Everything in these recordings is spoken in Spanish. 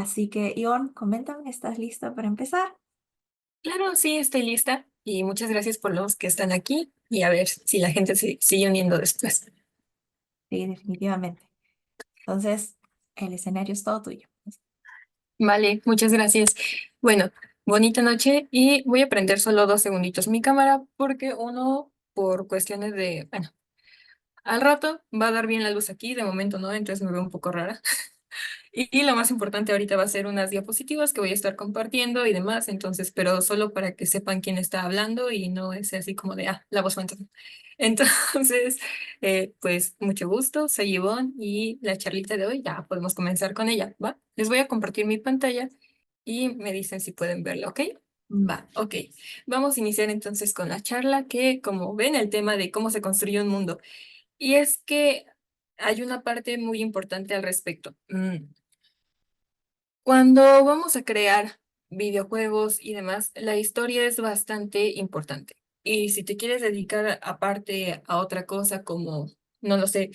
Así que, Ivonne, coméntame, ¿estás lista para empezar? Claro, sí, estoy lista y muchas gracias por los que están aquí y a ver si la gente se sigue uniendo después. Sí, definitivamente. Entonces, el escenario es todo tuyo. Vale, muchas gracias. Bueno, bonita noche y voy a prender solo 2 segunditos mi cámara porque uno, por cuestiones de, bueno, al rato va a dar bien la luz aquí, de momento no, entonces me veo un poco rara. Y lo más importante ahorita va a ser unas diapositivas que voy a estar compartiendo y demás, entonces, pero solo para que sepan quién está hablando y no es así como de, la voz fantasma. Entonces, pues mucho gusto, soy Ivonne y la charlita de hoy ya podemos comenzar con ella, ¿va? Les voy a compartir mi pantalla y me dicen si pueden verla, ¿ok? Va, ok. Vamos a iniciar entonces con la charla que, como ven, el tema de cómo se construye un mundo. Y es que hay una parte muy importante al respecto. Cuando vamos a crear videojuegos y demás, la historia es bastante importante. Y si te quieres dedicar aparte a otra cosa como, no lo sé,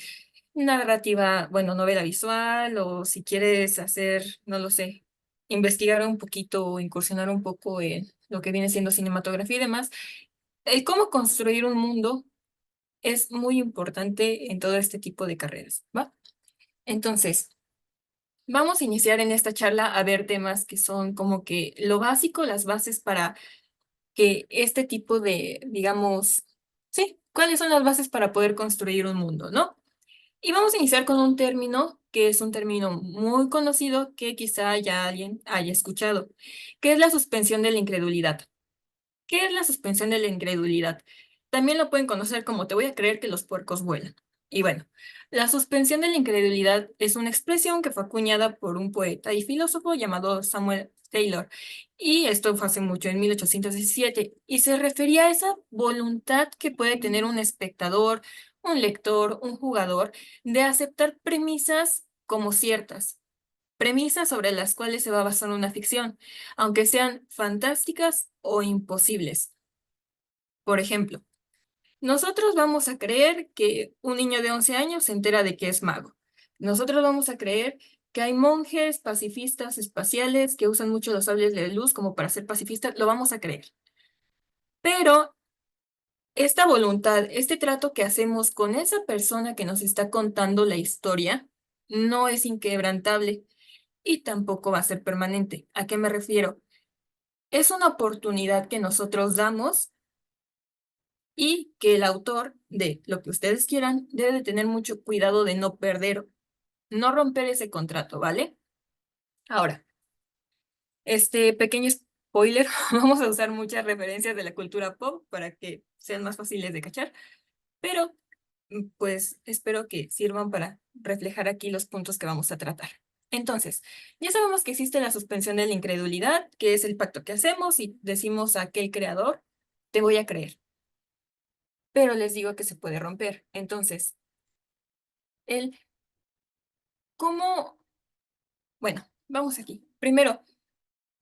narrativa, bueno, novela visual, o si quieres hacer, no lo sé, investigar un poquito o incursionar un poco en lo que viene siendo cinematografía y demás, el cómo construir un mundo es muy importante en todo este tipo de carreras, ¿va? Entonces, vamos a iniciar en esta charla a ver temas que son como que lo básico, las bases para que este tipo de, digamos, sí, cuáles son las bases para poder construir un mundo, ¿no? Y vamos a iniciar con un término que es un término muy conocido que quizá ya alguien haya escuchado, que es la suspensión de la incredulidad. ¿Qué es la suspensión de la incredulidad? También lo pueden conocer como te voy a creer que los puercos vuelan. Y bueno, la suspensión de la incredulidad es una expresión que fue acuñada por un poeta y filósofo llamado Samuel Taylor. Y esto fue hace mucho, en 1817. Y se refería a esa voluntad que puede tener un espectador, un lector, un jugador, de aceptar premisas como ciertas, premisas sobre las cuales se va a basar una ficción, aunque sean fantásticas o imposibles. Por ejemplo, nosotros vamos a creer que un niño de 11 años se entera de que es mago. Nosotros vamos a creer que hay monjes pacifistas espaciales que usan mucho los sables de luz como para ser pacifistas, lo vamos a creer. Pero esta voluntad, este trato que hacemos con esa persona que nos está contando la historia, no es inquebrantable y tampoco va a ser permanente. ¿A qué me refiero? Es una oportunidad que nosotros damos y que el autor de lo que ustedes quieran debe de tener mucho cuidado de no perder, no romper ese contrato, ¿vale? Ahora, este pequeño spoiler, vamos a usar muchas referencias de la cultura pop para que sean más fáciles de cachar, pero pues espero que sirvan para reflejar aquí los puntos que vamos a tratar. Entonces, ya sabemos que existe la suspensión de la incredulidad, que es el pacto que hacemos y decimos a aquel creador, te voy a creer, pero les digo que se puede romper. Entonces, el cómo, bueno, vamos aquí. Primero,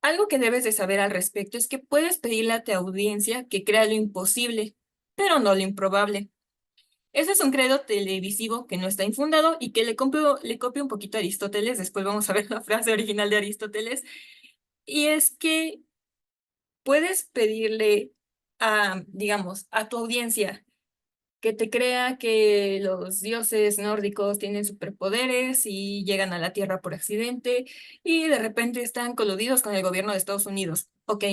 algo que debes de saber al respecto es que puedes pedirle a tu audiencia que crea lo imposible, pero no lo improbable. Ese es un credo televisivo que no está infundado y que le copio un poquito a Aristóteles. Después vamos a ver la frase original de Aristóteles. Y es que puedes pedirle a, digamos, a tu audiencia que te crea que los dioses nórdicos tienen superpoderes y llegan a la Tierra por accidente y de repente están coludidos con el gobierno de Estados Unidos. Ok,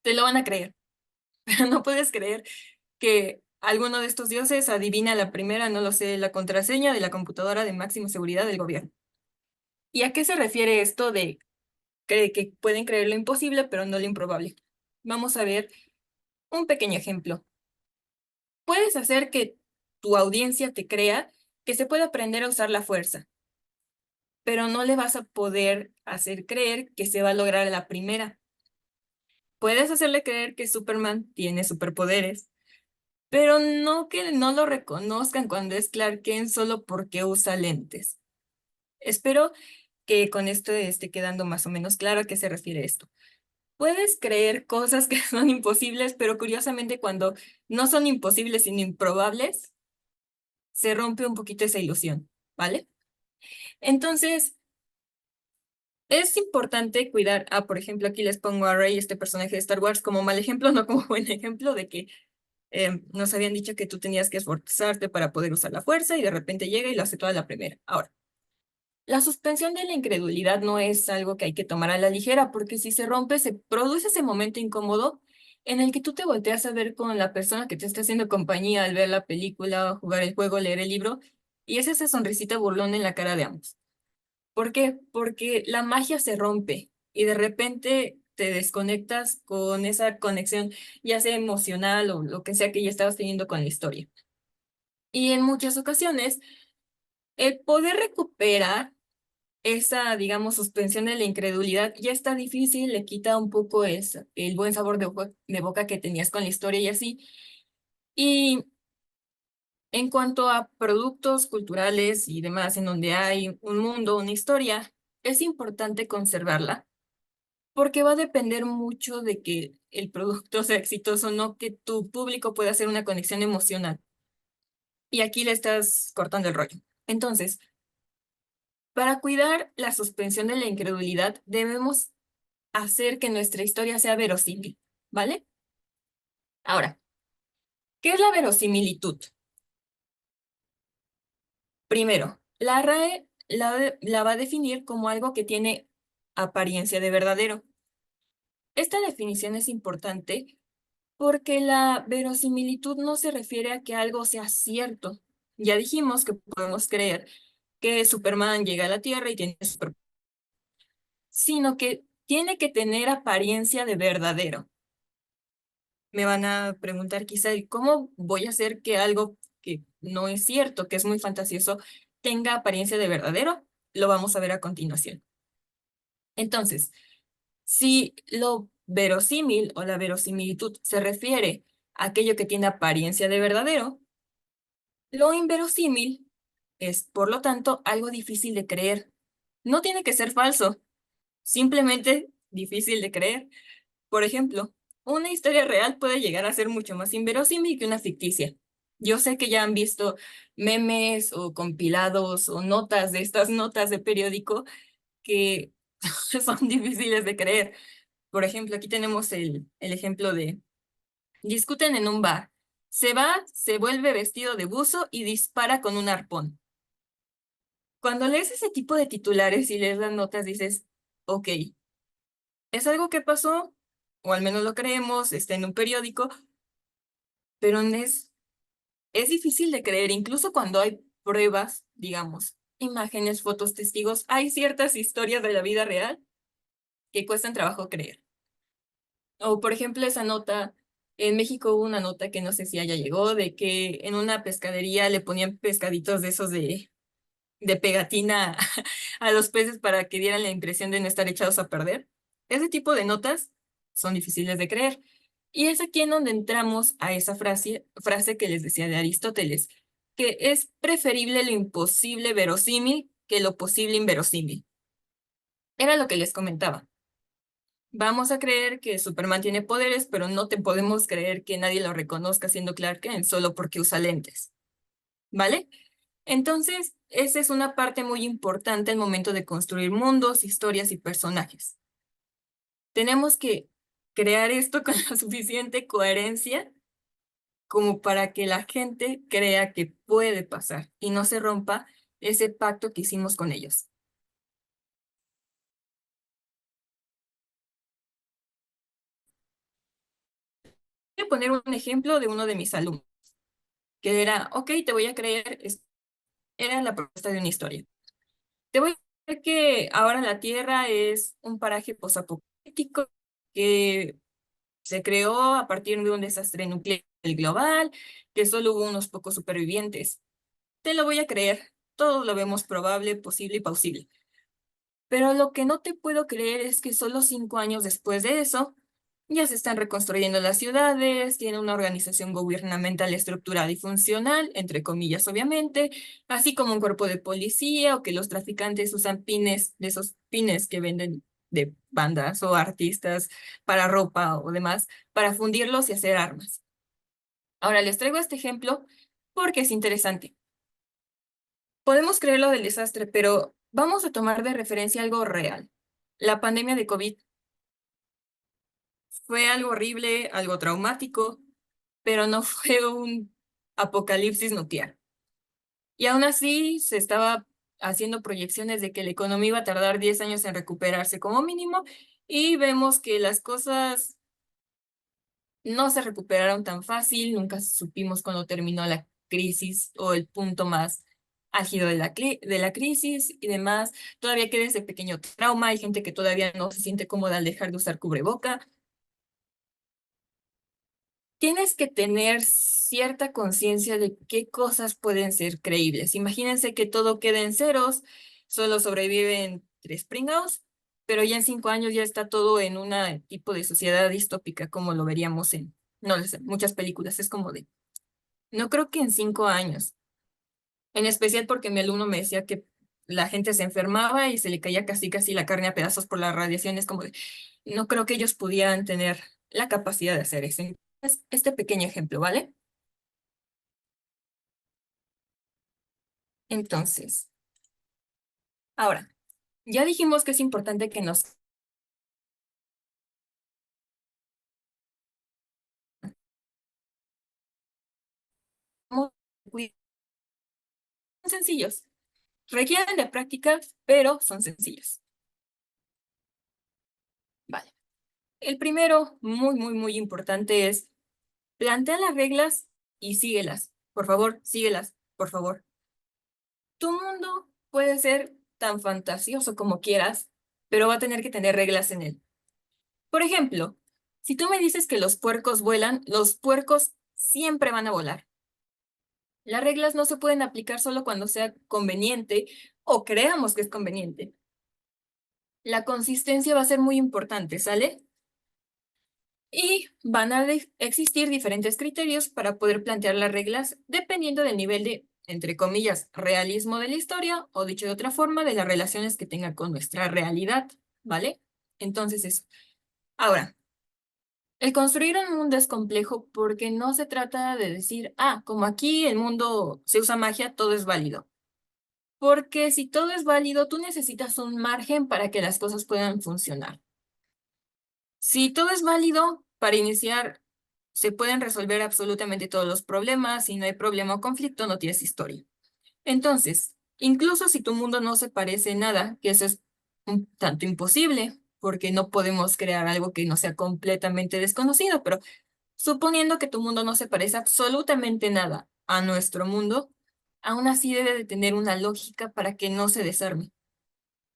te lo van a creer, pero no puedes creer que alguno de estos dioses adivina la primera, no lo sé, la contraseña de la computadora de máxima seguridad del gobierno. ¿Y a qué se refiere esto de que pueden creer lo imposible, pero no lo improbable? Vamos a ver un pequeño ejemplo. Puedes hacer que tu audiencia te crea que se puede aprender a usar la fuerza, pero no le vas a poder hacer creer que se va a lograr a la primera. Puedes hacerle creer que Superman tiene superpoderes, pero no que no lo reconozcan cuando es Clark Kent solo porque usa lentes. Espero que con esto esté quedando más o menos claro a qué se refiere esto. Puedes creer cosas que son imposibles, pero curiosamente cuando no son imposibles sino improbables, se rompe un poquito esa ilusión, ¿vale? Entonces, Es importante cuidar por ejemplo, aquí les pongo a Rey, este personaje de Star Wars, como mal ejemplo, no como buen ejemplo de que nos habían dicho que tú tenías que esforzarte para poder usar la fuerza y de repente llega y lo hace toda la primera. Ahora, la suspensión de la incredulidad no es algo que hay que tomar a la ligera, porque si se rompe, se produce ese momento incómodo en el que tú te volteas a ver con la persona que te está haciendo compañía al ver la película, jugar el juego, leer el libro, y es esa sonrisita burlona en la cara de ambos. ¿Por qué? Porque la magia se rompe y de repente te desconectas con esa conexión, ya sea emocional o lo que sea que ya estabas teniendo con la historia. Y en muchas ocasiones, el poder recuperar esa, digamos, suspensión de la incredulidad ya está difícil, le quita un poco el buen sabor de boca que tenías con la historia y así. Y en cuanto a productos culturales y demás, en donde hay un mundo, una historia, es importante conservarla porque va a depender mucho de que el producto sea exitoso, no que tu público pueda hacer una conexión emocional. Y aquí le estás cortando el rollo. Entonces, para cuidar la suspensión de la incredulidad, debemos hacer que nuestra historia sea verosímil, ¿vale? Ahora, ¿qué es la verosimilitud? Primero, la RAE la va a definir como algo que tiene apariencia de verdadero. Esta definición es importante porque la verosimilitud no se refiere a que algo sea cierto. Ya dijimos que podemos creer que Superman llega a la Tierra y tiene super, sino que tiene que tener apariencia de verdadero. Me van a preguntar quizá, ¿y cómo voy a hacer que algo que no es cierto, que es muy fantasioso, tenga apariencia de verdadero? Lo vamos a ver a continuación. Entonces, si lo verosímil o la verosimilitud se refiere a aquello que tiene apariencia de verdadero, lo inverosímil es, por lo tanto, algo difícil de creer. No tiene que ser falso, simplemente difícil de creer. Por ejemplo, una historia real puede llegar a ser mucho más inverosímil que una ficticia. Yo sé que ya han visto memes o compilados o notas de estas notas de periódico que son difíciles de creer. Por ejemplo, aquí tenemos el ejemplo de discuten en un bar. Se va, se vuelve vestido de buzo y dispara con un arpón. Cuando lees ese tipo de titulares y lees las notas, dices, ok, es algo que pasó, o al menos lo creemos, está en un periódico, pero es difícil de creer, incluso cuando hay pruebas, digamos, imágenes, fotos, testigos, hay ciertas historias de la vida real que cuestan trabajo creer. O, por ejemplo, esa nota, en México hubo una nota que no sé si haya llegó, de que en una pescadería le ponían pescaditos de esos de pegatina a los peces para que dieran la impresión de no estar echados a perder. Ese tipo de notas son difíciles de creer. Y es aquí en donde entramos a esa frase que les decía de Aristóteles, que es preferible lo imposible verosímil que lo posible inverosímil. Era lo que les comentaba. Vamos a creer que Superman tiene poderes, pero no te podemos creer que nadie lo reconozca siendo Clark Kent solo porque usa lentes, ¿vale? Entonces, esa es una parte muy importante al momento de construir mundos, historias y personajes. Tenemos que crear esto con la suficiente coherencia como para que la gente crea que puede pasar y no se rompa ese pacto que hicimos con ellos. Voy a poner un ejemplo de uno de mis alumnos, que era, ok, te voy a creer, era la propuesta de una historia. Te voy a decir que ahora la Tierra es un paraje posapocalíptico que se creó a partir de un desastre nuclear global, que solo hubo unos pocos supervivientes. Te lo voy a creer. Todo lo vemos probable, posible y plausible. Pero lo que no te puedo creer es que solo 5 años después de eso, ya se están reconstruyendo las ciudades, tiene una organización gubernamental estructurada y funcional, entre comillas, obviamente, así como un cuerpo de policía o que los traficantes usan pines, de esos pines que venden de bandas o artistas para ropa o demás, para fundirlos y hacer armas. Ahora les traigo este ejemplo porque es interesante. Podemos creer lo del desastre, pero vamos a tomar de referencia algo real. la pandemia de COVID fue algo horrible, algo traumático, pero no fue un apocalipsis nuclear. Y aún así se estaba haciendo proyecciones de que la economía iba a tardar 10 años en recuperarse como mínimo, y vemos que las cosas no se recuperaron tan fácil, nunca supimos cuándo terminó la crisis o el punto más álgido de de la crisis y demás. Todavía queda ese pequeño trauma, hay gente que todavía no se siente cómoda al dejar de usar cubreboca. Tienes que tener cierta conciencia de qué cosas pueden ser creíbles. Imagínense que todo quede en ceros, solo sobreviven tres pringados, pero ya en 5 años ya está todo en una tipo de sociedad distópica, como lo veríamos en, no lo sé, muchas películas. Es como de, no creo que en 5 años, en especial porque mi alumno me decía que la gente se enfermaba y se le caía casi casi la carne a pedazos por la radiación. Es como de, no creo que ellos pudieran tener la capacidad de hacer eso. Entonces, este pequeño ejemplo, ¿vale? Entonces, ahora, ya dijimos que es importante que nos cuidemos. Son sencillos, requieren de práctica, pero son sencillos. Vale. El primero, muy, muy, muy importante, es plantea las reglas y síguelas. Por favor, síguelas, por favor. Tu mundo puede ser tan fantasioso como quieras, pero va a tener que tener reglas en él. Por ejemplo, si tú me dices que los puercos vuelan, los puercos siempre van a volar. Las reglas no se pueden aplicar solo cuando sea conveniente o creamos que es conveniente. La consistencia va a ser muy importante, ¿sale? Y van a existir diferentes criterios para poder plantear las reglas dependiendo del nivel de, entre comillas, realismo de la historia, o dicho de otra forma, de las relaciones que tenga con nuestra realidad, ¿vale? Entonces eso. Ahora, el construir un mundo es complejo porque no se trata de decir, ah, como aquí el mundo se usa magia, todo es válido. Porque si todo es válido, tú necesitas un margen para que las cosas puedan funcionar. Si todo es válido, para iniciar, se pueden resolver absolutamente todos los problemas. Si no hay problema o conflicto, no tienes historia. Entonces, incluso si tu mundo no se parece en nada, que eso es un tanto imposible, porque no podemos crear algo que no sea completamente desconocido, pero suponiendo que tu mundo no se parece absolutamente nada a nuestro mundo, aún así debe de tener una lógica para que no se desarme.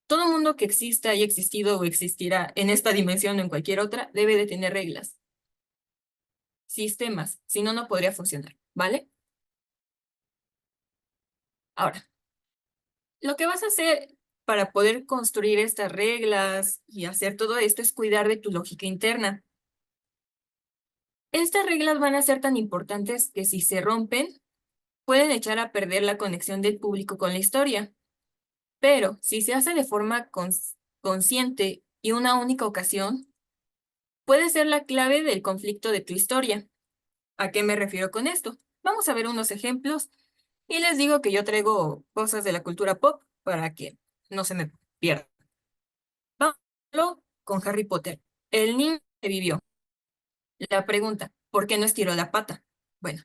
Todo mundo que exista, haya existido o existirá en esta dimensión o en cualquier otra, debe de tener reglas, sistemas, si no, no podría funcionar, ¿vale? Ahora, lo que vas a hacer para poder construir estas reglas y hacer todo esto es cuidar de tu lógica interna. Estas reglas van a ser tan importantes que si se rompen, pueden echar a perder la conexión del público con la historia. Pero si se hace de forma consciente y una única ocasión, puede ser la clave del conflicto de tu historia. ¿A qué me refiero con esto? Vamos a ver unos ejemplos y les digo que yo traigo cosas de la cultura pop para que no se me pierda. Vamos a verlo con Harry Potter. El niño que vivió. La pregunta, ¿por qué no estiró la pata? Bueno,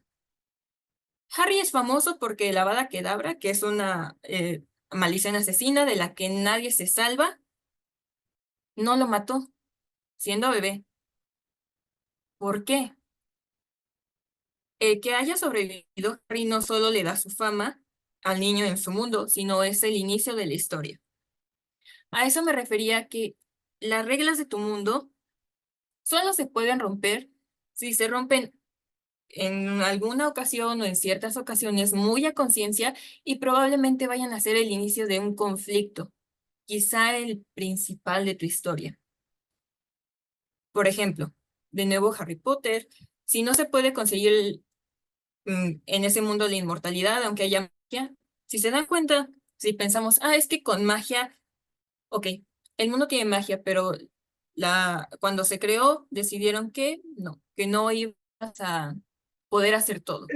Harry es famoso porque la Avada Kedavra, que es una maldición asesina de la que nadie se salva, no lo mató siendo bebé. ¿Por qué? El que haya sobrevivido Harry no solo le da su fama al niño en su mundo, sino es el inicio de la historia. A eso me refería que las reglas de tu mundo solo se pueden romper si se rompen en alguna ocasión o en ciertas ocasiones muy a conciencia, y probablemente vayan a ser el inicio de un conflicto, quizá el principal de tu historia. Por ejemplo, de nuevo Harry Potter, si no se puede conseguir en ese mundo la inmortalidad, aunque haya magia, si se dan cuenta, si pensamos, ah, es que con magia, ok, el mundo tiene magia, pero cuando se creó decidieron que no ibas a poder hacer todo.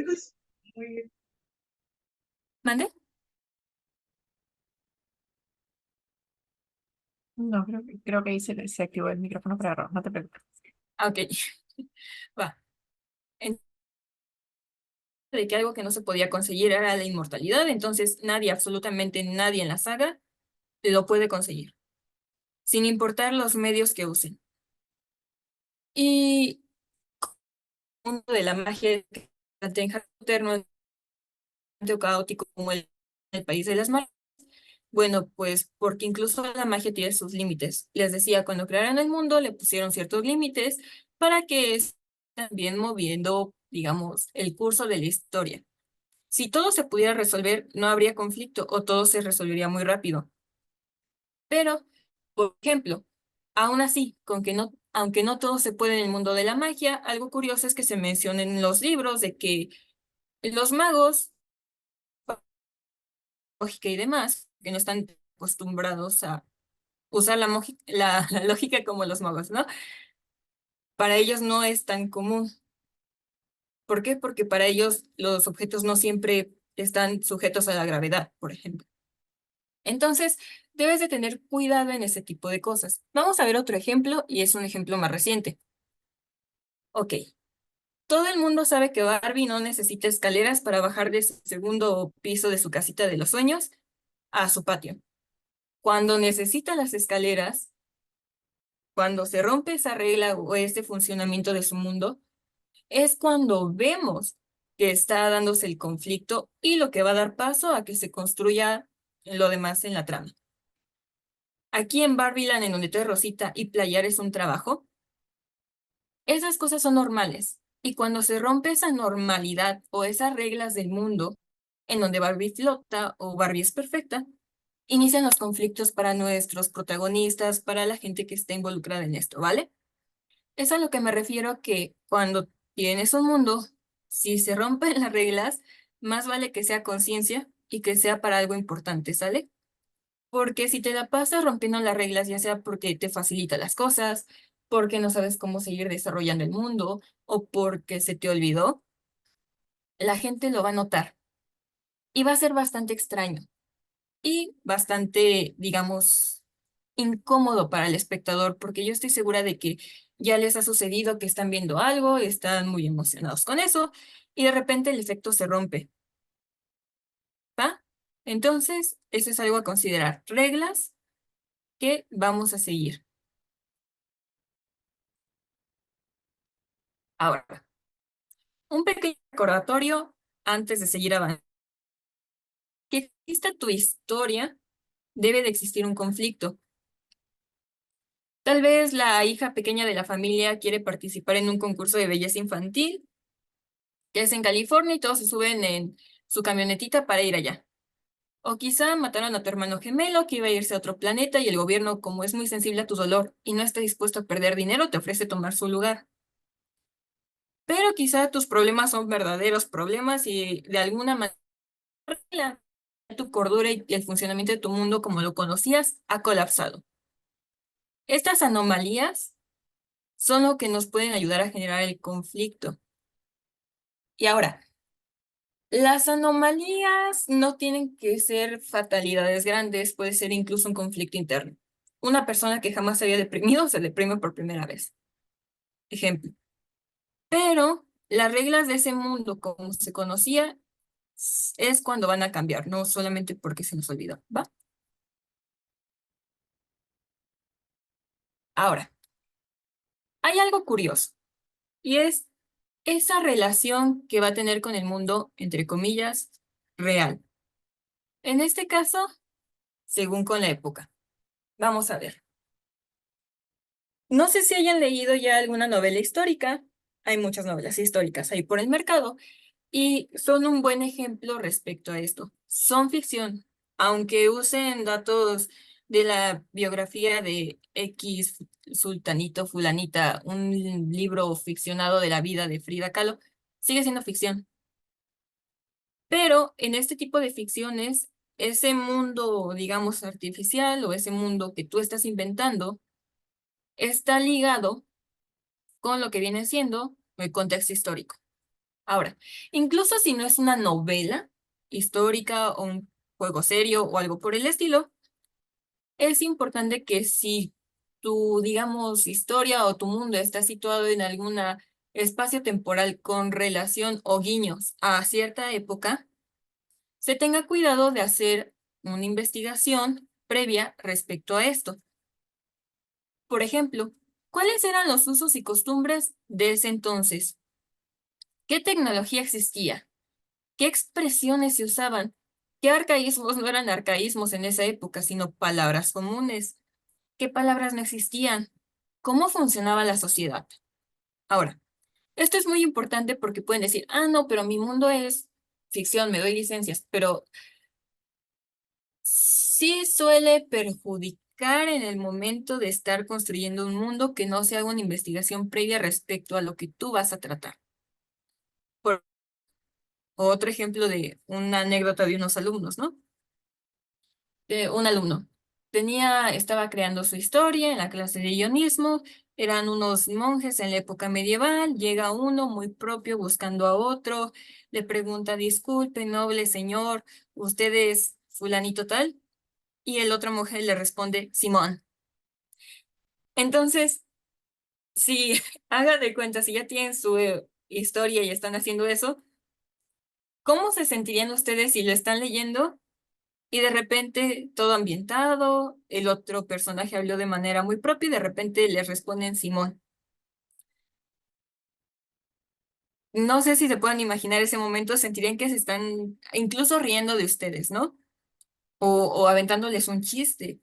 ¿Mande? No, creo que ahí se activó el micrófono por error, no te preocupes. Ah, ok, va. En- de que algo que no se podía conseguir era la inmortalidad, entonces nadie, absolutamente nadie en la saga lo puede conseguir, sin importar los medios que usen. Y el mundo de la magia, tanto en Harry Potter, no es tan caótico como el País de las Maravillas. Bueno, pues porque incluso la magia tiene sus límites. Les decía, cuando crearon el mundo, le pusieron ciertos límites para que también moviendo, digamos, el curso de la historia. Si todo se pudiera resolver, no habría conflicto o todo se resolvería muy rápido. Pero, por ejemplo, aún así, aunque no todo se puede en el mundo de la magia, algo curioso es que se menciona en los libros de que los magos, lógica y demás, que no están acostumbrados a usar la lógica como los magos, ¿no? Para ellos no es tan común. ¿Por qué? Porque para ellos los objetos no siempre están sujetos a la gravedad, por ejemplo. Entonces, debes de tener cuidado en ese tipo de cosas. Vamos a ver otro ejemplo y es un ejemplo más reciente. Ok, todo el mundo sabe que Barbie no necesita escaleras para bajar de su segundo piso de su casita de los sueños a su patio. Cuando necesita las escaleras, cuando se rompe esa regla o ese funcionamiento de su mundo, es cuando vemos que está dándose el conflicto y lo que va a dar paso a que se construya lo demás en la trama. Aquí en Barbieland, en donde tú eres Rosita y playar es un trabajo, esas cosas son normales. Y cuando se rompe esa normalidad o esas reglas del mundo, en donde Barbie flota o Barbie es perfecta, inician los conflictos para nuestros protagonistas, para la gente que está involucrada en esto, ¿vale? Es a lo que me refiero que cuando tienes un mundo, si se rompen las reglas, más vale que sea conciencia y que sea para algo importante, ¿sale? Porque si te la pasas rompiendo las reglas, ya sea porque te facilita las cosas, porque no sabes cómo seguir desarrollando el mundo o porque se te olvidó, la gente lo va a notar y va a ser bastante extraño y bastante, digamos, incómodo para el espectador, porque yo estoy segura de que ya les ha sucedido que están viendo algo, están muy emocionados con eso, y de repente el efecto se rompe, ¿va? Entonces, eso es algo a considerar. Reglas que vamos a seguir. Ahora, un pequeño recordatorio antes de seguir avanzando. Que exista tu historia, debe de existir un conflicto. Tal vez la hija pequeña de la familia quiere participar en un concurso de belleza infantil que es en California y todos se suben en su camionetita para ir allá. O quizá mataron a tu hermano gemelo que iba a irse a otro planeta y el gobierno, como es muy sensible a tu dolor y no está dispuesto a perder dinero, te ofrece tomar su lugar. Pero quizá tus problemas son verdaderos problemas y de alguna manera tu cordura y el funcionamiento de tu mundo como lo conocías ha colapsado. Estas anomalías son lo que nos pueden ayudar a generar el conflicto. Y ahora, las anomalías no tienen que ser fatalidades grandes, puede ser incluso un conflicto interno. Una persona que jamás se había deprimido se deprime por primera vez. Ejemplo. Pero las reglas de ese mundo como se conocía es cuando van a cambiar, no solamente porque se nos olvidó, ¿va? Ahora, hay algo curioso y es esa relación que va a tener con el mundo, entre comillas, real. En este caso, según con la época. Vamos a ver. No sé si hayan leído ya alguna novela histórica. Hay muchas novelas históricas ahí por el mercado y son un buen ejemplo respecto a esto. Son ficción, aunque usen datos de la biografía de X sultanito, fulanita, un libro ficcionado de la vida de Frida Kahlo, sigue siendo ficción. Pero en este tipo de ficciones, ese mundo, digamos, artificial o ese mundo que tú estás inventando está ligado con lo que viene siendo el contexto histórico. Ahora, incluso si no es una novela histórica o un juego serio o algo por el estilo, es importante que si tu, digamos, historia o tu mundo está situado en alguna espacio temporal con relación o guiños a cierta época, se tenga cuidado de hacer una investigación previa respecto a esto. Por ejemplo, ¿cuáles eran los usos y costumbres de ese entonces? ¿Qué tecnología existía? ¿Qué expresiones se usaban? ¿Qué arcaísmos no eran arcaísmos en esa época, sino palabras comunes? ¿Qué palabras no existían? ¿Cómo funcionaba la sociedad? Ahora, esto es muy importante porque pueden decir, ah, no, pero mi mundo es ficción, me doy licencias, pero sí suele perjudicar en el momento de estar construyendo un mundo que no se haga una investigación previa respecto a lo que tú vas a tratar. Por otro ejemplo de una anécdota de unos alumnos, ¿no? Un alumno estaba creando su historia en la clase de guionismo, eran unos monjes en la época medieval, llega uno muy propio buscando a otro, le pregunta, disculpe, noble señor, ¿usted es fulanito tal? Y el otro monje le responde, Simón. Entonces, si haga de cuenta, si ya tienen su historia y están haciendo eso, ¿cómo se sentirían ustedes si lo están leyendo y de repente todo ambientado, el otro personaje habló de manera muy propia y de repente le responden Simón? No sé si se pueden imaginar ese momento, sentirían que se están incluso riendo de ustedes, ¿no? O aventándoles un chiste.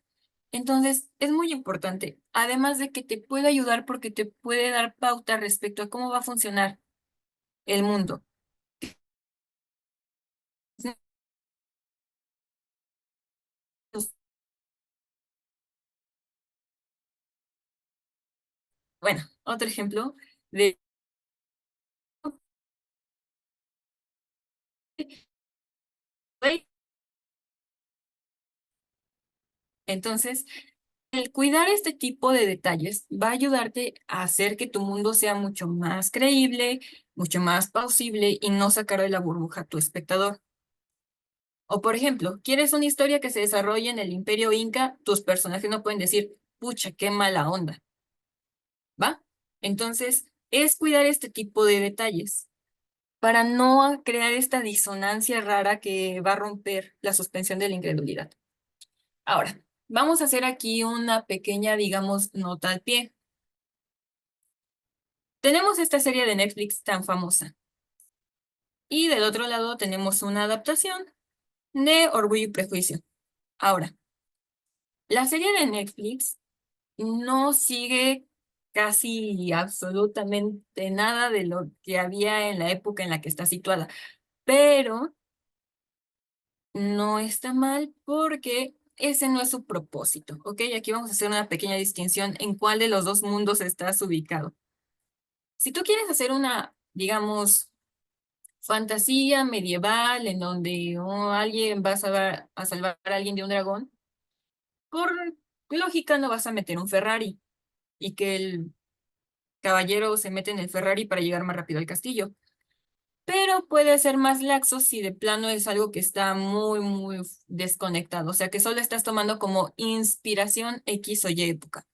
Entonces, es muy importante, además de que te puede ayudar porque te puede dar pauta respecto a cómo va a funcionar el mundo. Bueno, otro ejemplo de... Entonces, el cuidar este tipo de detalles va a ayudarte a hacer que tu mundo sea mucho más creíble, mucho más plausible y no sacar de la burbuja a tu espectador. O por ejemplo, ¿quieres una historia que se desarrolle en el Imperio Inca? Tus personajes no pueden decir, pucha, qué mala onda, ¿va? Entonces, es cuidar este tipo de detalles para no crear esta disonancia rara que va a romper la suspensión de la incredulidad. Ahora, vamos a hacer aquí una pequeña, digamos, nota al pie. Tenemos esta serie de Netflix tan famosa. Y del otro lado tenemos una adaptación de Orgullo y Prejuicio. Ahora, la serie de Netflix no sigue casi absolutamente nada de lo que había en la época en la que está situada, pero no está mal porque ese no es su propósito, ¿ok? Aquí vamos a hacer una pequeña distinción en cuál de los dos mundos estás ubicado. Si tú quieres hacer una, digamos, fantasía medieval en donde alguien va a salvar a alguien de un dragón, por lógica no vas a meter un Ferrari y que el caballero se mete en el Ferrari para llegar más rápido al castillo. Pero puede ser más laxo si de plano es algo que está muy desconectado, o sea que solo estás tomando como inspiración X o Y época.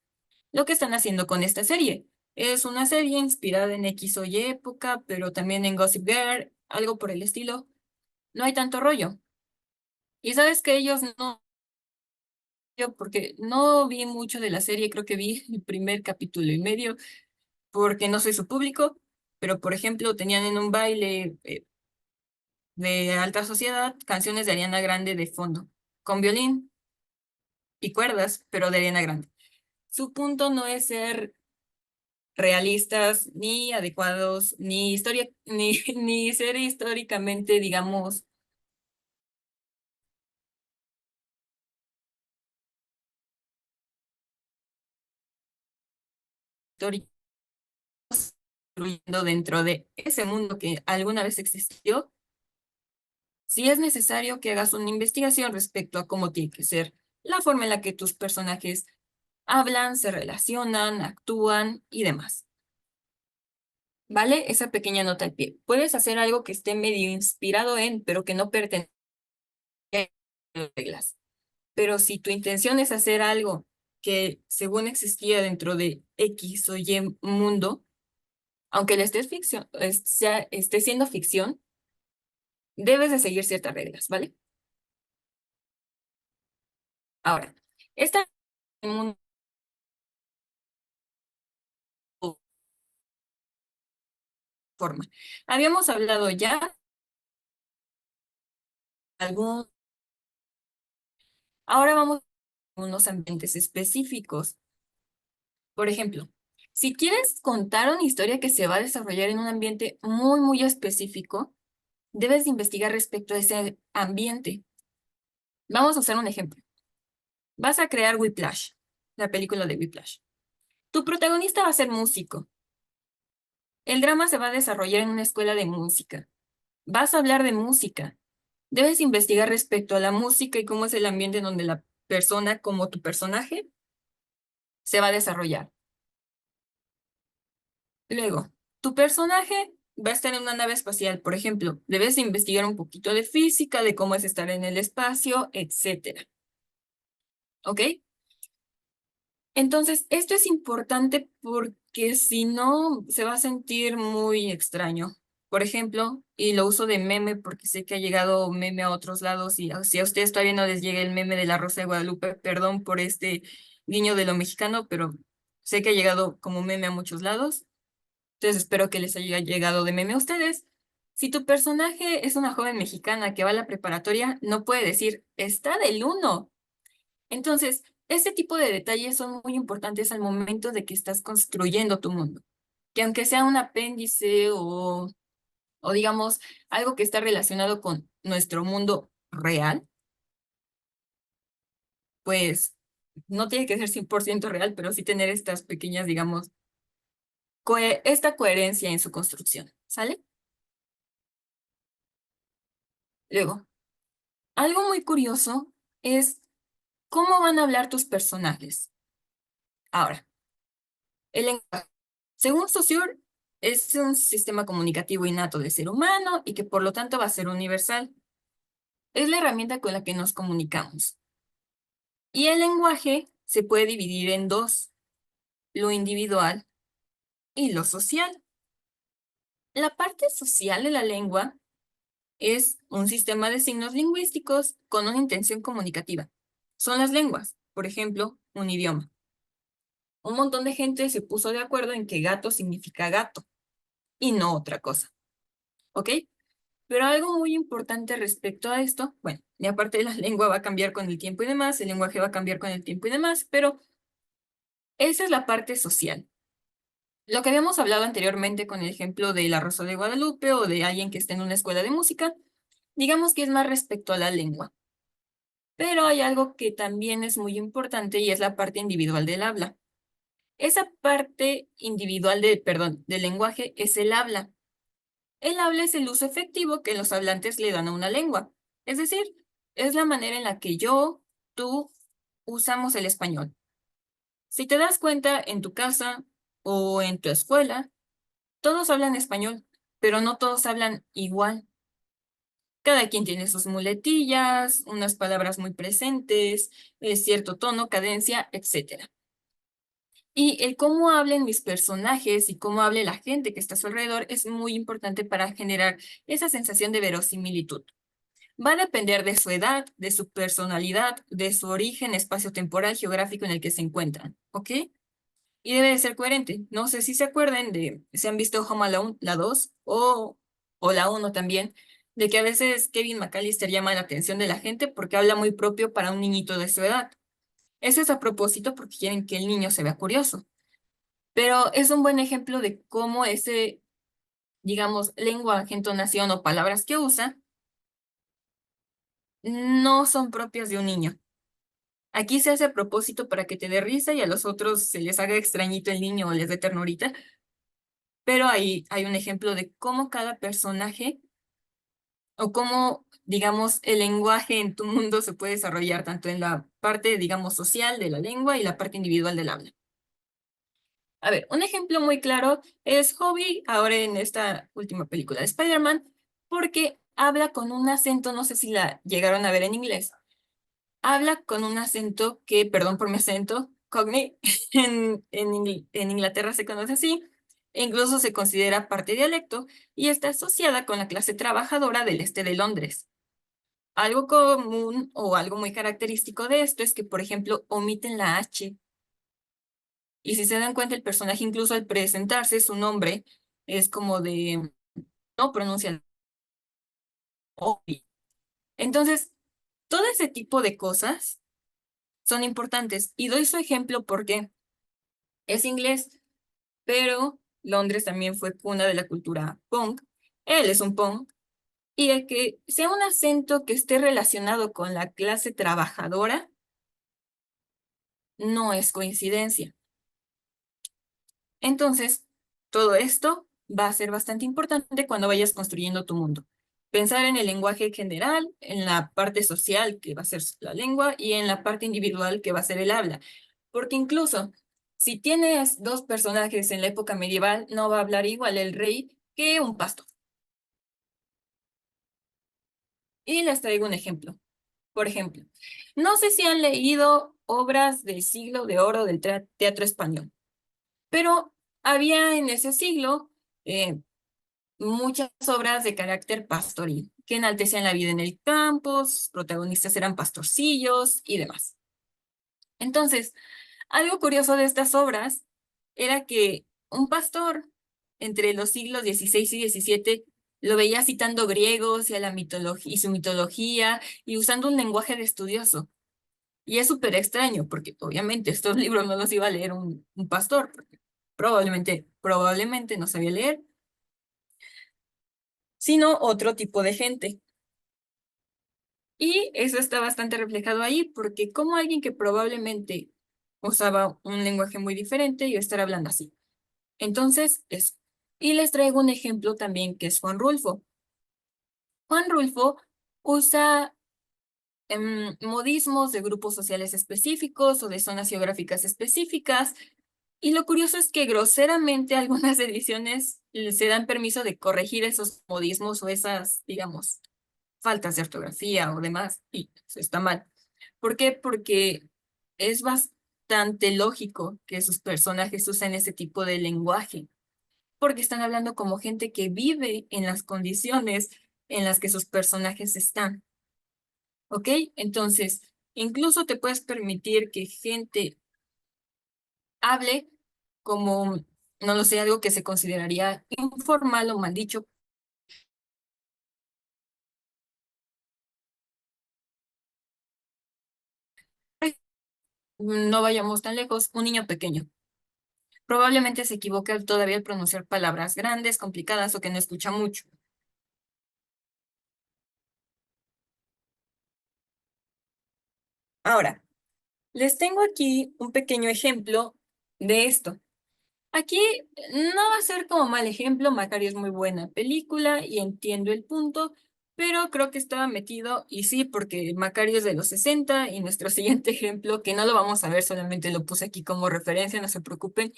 Lo que están haciendo con esta serie es una serie inspirada en X o Y época, pero también en Gossip Girl, algo por el estilo. No hay tanto rollo. Y sabes que ellos no, yo porque no vi mucho de la serie, creo que vi el primer capítulo y medio, porque no soy su público, pero por ejemplo tenían en un baile de alta sociedad canciones de Ariana Grande de fondo, con violín y cuerdas, pero de Ariana Grande. Su punto no es ser realistas, ni adecuados, ni historia, ni ser históricamente, digamos, históricos incluyendo dentro de ese mundo que alguna vez existió. Si es necesario que hagas una investigación respecto a cómo tiene que ser la forma en la que tus personajes hablan, se relacionan, actúan y demás. ¿Vale? Esa pequeña nota al pie. Puedes hacer algo que esté medio inspirado en, pero que no pertenezca a las reglas. Pero si tu intención es hacer algo que según existía dentro de X o Y mundo, aunque esté siendo ficción, debes de seguir ciertas reglas, ¿vale? Ahora, esta mundo forma. Habíamos hablado ya de algún, ahora vamos a unos ambientes específicos. Por ejemplo, si quieres contar una historia que se va a desarrollar en un ambiente muy, muy específico, debes de investigar respecto a ese ambiente. Vamos a usar un ejemplo. Vas a crear Whiplash, la película de Whiplash. Tu protagonista va a ser músico. El drama se va a desarrollar en una escuela de música. Vas a hablar de música. Debes investigar respecto a la música y cómo es el ambiente en donde la persona, como tu personaje, se va a desarrollar. Luego, tu personaje va a estar en una nave espacial, por ejemplo. Debes de investigar un poquito de física, de cómo es estar en el espacio, etcétera. ¿Ok? Entonces, esto es importante porque si no, se va a sentir muy extraño. Por ejemplo, y lo uso de meme porque sé que ha llegado meme a otros lados y si a ustedes todavía no les llega el meme de la Rosa de Guadalupe, perdón por este guiño de lo mexicano, pero sé que ha llegado como meme a muchos lados. Entonces espero que les haya llegado de meme a ustedes. Si tu personaje es una joven mexicana que va a la preparatoria, no puede decir, está del uno. Entonces, este tipo de detalles son muy importantes al momento de que estás construyendo tu mundo. Que aunque sea un apéndice o digamos algo que está relacionado con nuestro mundo real, pues no tiene que ser 100% real, pero sí tener estas pequeñas, digamos, esta coherencia en su construcción, ¿sale? Luego, algo muy curioso es cómo van a hablar tus personajes. Ahora, el lenguaje. Según Saussure, es un sistema comunicativo innato del ser humano y que por lo tanto va a ser universal. Es la herramienta con la que nos comunicamos. Y el lenguaje se puede dividir en dos, lo individual y lo social. La parte social de la lengua es un sistema de signos lingüísticos con una intención comunicativa. Son las lenguas, por ejemplo, un idioma. Un montón de gente se puso de acuerdo en que gato significa gato y no otra cosa. ¿Ok? Pero algo muy importante respecto a esto, bueno, y aparte la lengua va a cambiar con el tiempo y demás, el lenguaje va a cambiar con el tiempo y demás, pero esa es la parte social. Lo que habíamos hablado anteriormente con el ejemplo de la Rosa de Guadalupe o de alguien que está en una escuela de música, digamos que es más respecto a la lengua. Pero hay algo que también es muy importante y es la parte individual del habla. Esa parte individual perdón, del lenguaje es el habla. El habla es el uso efectivo que los hablantes le dan a una lengua. Es decir, es la manera en la que yo, tú, usamos el español. Si te das cuenta, en tu casa o en tu escuela, todos hablan español, pero no todos hablan igual. Cada quien tiene sus muletillas, unas palabras muy presentes, cierto tono, cadencia, etcétera. Y el cómo hablen mis personajes y cómo hable la gente que está a su alrededor es muy importante para generar esa sensación de verosimilitud. Va a depender de su edad, de su personalidad, de su origen espacio-temporal geográfico en el que se encuentran, ¿ok? Y debe de ser coherente. No sé si se acuerdan de, si han visto Home Alone, la 2 o la uno también, de que a veces Kevin McAllister llama la atención de la gente porque habla muy propio para un niñito de su edad. Eso es a propósito porque quieren que el niño se vea curioso. Pero es un buen ejemplo de cómo ese, digamos, lenguaje, entonación o palabras que usa no son propias de un niño. Aquí se hace a propósito para que te dé risa y a los otros se les haga extrañito el niño o les dé ternurita, pero ahí hay un ejemplo de cómo cada personaje o cómo, digamos, el lenguaje en tu mundo se puede desarrollar tanto en la parte, digamos, social de la lengua y la parte individual del habla. A ver, un ejemplo muy claro es Hobie, ahora en esta última película de Spider-Man, porque habla con un acento, no sé si la llegaron a ver en inglés, habla con un acento que, perdón por mi acento, Cockney, en Inglaterra se conoce así, e incluso se considera parte dialecto y está asociada con la clase trabajadora del este de Londres. Algo común o algo muy característico de esto es que, por ejemplo, omiten la H. Y si se dan cuenta, el personaje incluso al presentarse, su nombre es como de, no pronuncia la O. Entonces, todo ese tipo de cosas son importantes. Y doy su ejemplo porque es inglés, pero Londres también fue cuna de la cultura punk. Él es un punk. Y el que sea un acento que esté relacionado con la clase trabajadora no es coincidencia. Entonces, todo esto va a ser bastante importante cuando vayas construyendo tu mundo. Pensar en el lenguaje general, en la parte social, que va a ser la lengua, y en la parte individual, que va a ser el habla. Porque incluso si tienes dos personajes en la época medieval, no va a hablar igual el rey que un pastor. Y les traigo un ejemplo. Por ejemplo, no sé si han leído obras del siglo de oro del teatro español, pero había en ese siglo muchas obras de carácter pastoril, que enaltecían la vida en el campo, sus protagonistas eran pastorcillos y demás. Entonces, algo curioso de estas obras era que un pastor entre los siglos XVI y XVII lo veía citando griegos y a la mitología y su mitología y usando un lenguaje de estudioso. Y es súper extraño porque obviamente estos libros no los iba a leer un pastor, porque probablemente no sabía leer, sino otro tipo de gente. Y eso está bastante reflejado ahí, porque como alguien que probablemente usaba un lenguaje muy diferente iba a estar hablando así. Entonces, eso. Y les traigo un ejemplo también que es Juan Rulfo. Juan Rulfo usa modismos de grupos sociales específicos o de zonas geográficas específicas. Y lo curioso es que groseramente algunas ediciones se dan permiso de corregir esos modismos o esas, digamos, faltas de ortografía o demás, y eso está mal. ¿Por qué? Porque es bastante lógico que sus personajes usen ese tipo de lenguaje, porque están hablando como gente que vive en las condiciones en las que sus personajes están, ¿ok? Entonces, incluso te puedes permitir que gente hable como, no lo sé, algo que se consideraría informal o mal dicho. No vayamos tan lejos, un niño pequeño. Probablemente se equivoque todavía al pronunciar palabras grandes, complicadas o que no escucha mucho. Ahora, les tengo aquí un pequeño ejemplo de esto. Aquí no va a ser como mal ejemplo, Macario es muy buena película y entiendo el punto, pero creo que estaba metido, y sí, porque Macario es de los 60 y nuestro siguiente ejemplo, que no lo vamos a ver, solamente lo puse aquí como referencia, no se preocupen,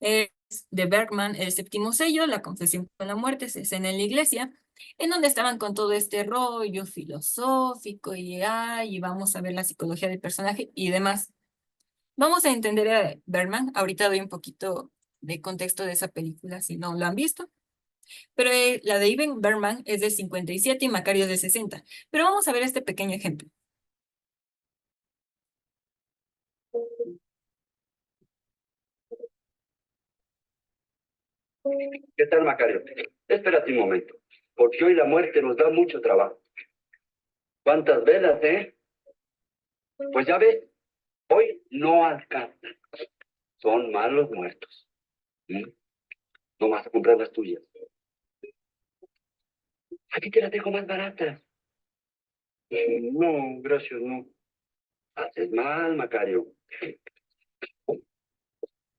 es de Bergman, El séptimo sello, La confesión con la muerte, se escena en la iglesia, en donde estaban con todo este rollo filosófico y vamos a ver la psicología del personaje y demás. Vamos a entender a Bergman. Ahorita doy un poquito de contexto de esa película si no lo han visto. Pero la de Ivan Bergman es de 57 y Macario es de 60. Pero vamos a ver este pequeño ejemplo. ¿Qué tal, Macario? Espérate un momento, porque hoy la muerte nos da mucho trabajo. ¿Cuántas velas, eh? Pues ya ves, hoy no alcanzan. Son malos muertos. ¿Mm? No vas a comprar las tuyas. Aquí te las dejo más baratas. No, gracias, no. Haces mal, Macario.